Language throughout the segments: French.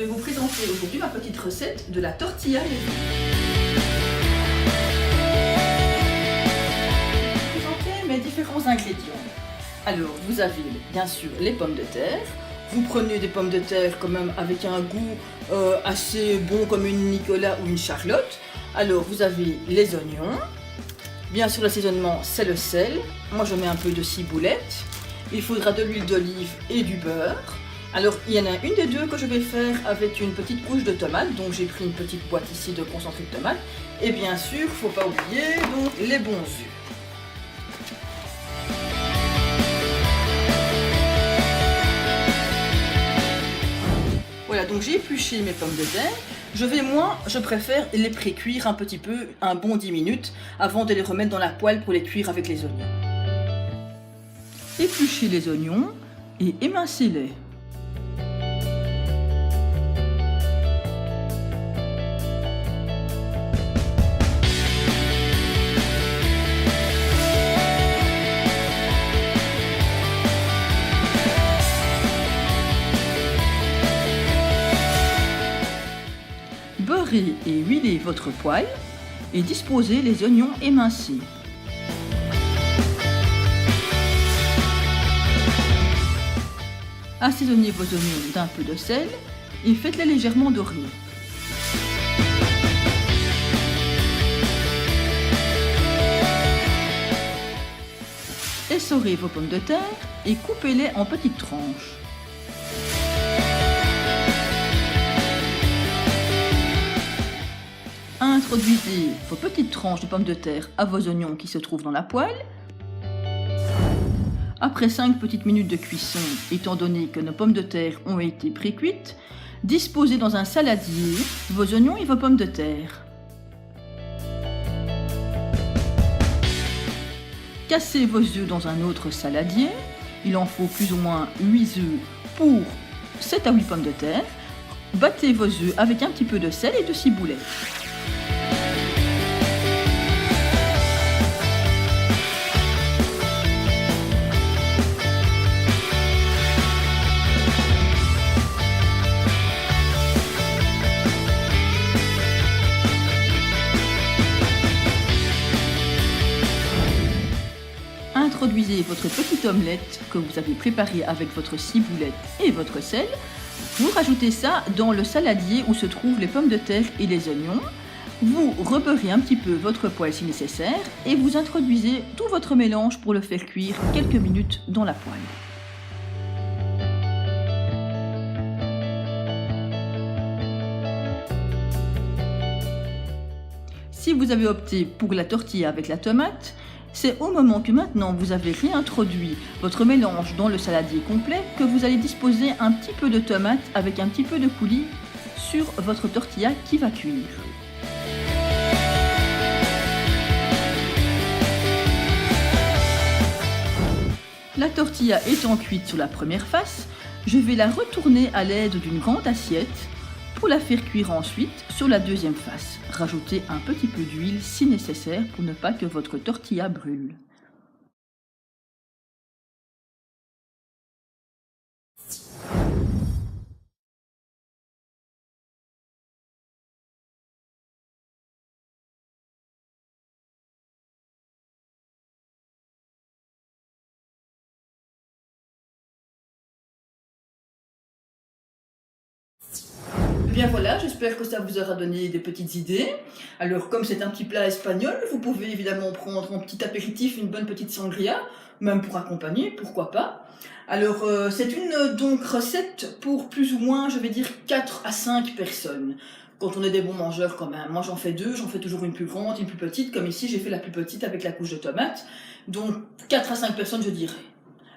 vais vous présenter aujourd'hui ma petite recette de la tortilla maison. Je vais vous présenter mes différents ingrédients. Alors, vous avez bien sûr les pommes de terre. Vous prenez des pommes de terre quand même avec un goût assez bon comme une Nicolas ou une Charlotte. Alors, vous avez les oignons. Bien sûr, l'assaisonnement, c'est le sel. Moi, je mets un peu de ciboulette. Il faudra de l'huile d'olive et du beurre. Alors, il y en a une des deux que je vais faire avec une petite couche de tomates. Donc, j'ai pris une petite boîte ici de concentré de tomates. Et bien sûr, il ne faut pas oublier donc, les bons œufs. Voilà, donc j'ai épluché mes pommes de terre. Je préfère les pré-cuire un petit peu, un bon 10 minutes, avant de les remettre dans la poêle pour les cuire avec les oignons. Épluchez les oignons et émincez-les. Beurrez et huilez votre poêle et disposez les oignons émincés. Assaisonnez vos oignons d'un peu de sel et faites-les légèrement dorer. Essorez vos pommes de terre et coupez-les en petites tranches. Introduisez vos petites tranches de pommes de terre à vos oignons qui se trouvent dans la poêle. Après 5 petites minutes de cuisson, étant donné que nos pommes de terre ont été pré-cuites, disposez dans un saladier vos oignons et vos pommes de terre. Cassez vos œufs dans un autre saladier. Il en faut plus ou moins 8 œufs pour 7 à 8 pommes de terre. Battez vos œufs avec un petit peu de sel et de ciboulette. Introduisez votre petite omelette que vous avez préparée avec votre ciboulette et votre sel. Vous rajoutez ça dans le saladier où se trouvent les pommes de terre et les oignons. Vous rebeurrez un petit peu votre poêle si nécessaire et vous introduisez tout votre mélange pour le faire cuire quelques minutes dans la poêle. Si vous avez opté pour la tortilla avec la tomate, c'est au moment que maintenant vous avez réintroduit votre mélange dans le saladier complet que vous allez disposer un petit peu de tomate avec un petit peu de coulis sur votre tortilla qui va cuire. La tortilla étant cuite sur la première face, je vais la retourner à l'aide d'une grande assiette pour la faire cuire ensuite sur la deuxième face. Rajoutez un petit peu d'huile si nécessaire pour ne pas que votre tortilla brûle. Bien voilà, j'espère que ça vous aura donné des petites idées. Alors comme c'est un petit plat espagnol, vous pouvez évidemment prendre en petit apéritif une bonne petite sangria, même pour accompagner, pourquoi pas. Alors c'est une donc recette pour plus ou moins, je vais dire 4 à 5 personnes. Quand on est des bons mangeurs quand même. Moi j'en fais 2, j'en fais toujours une plus grande, une plus petite, comme ici j'ai fait la plus petite avec la couche de tomate. Donc 4 à 5 personnes je dirais.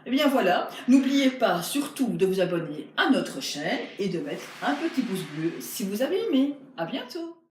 Et bien voilà, n'oubliez pas surtout de vous abonner à notre chaîne et de mettre un petit pouce bleu si vous avez aimé. À bientôt!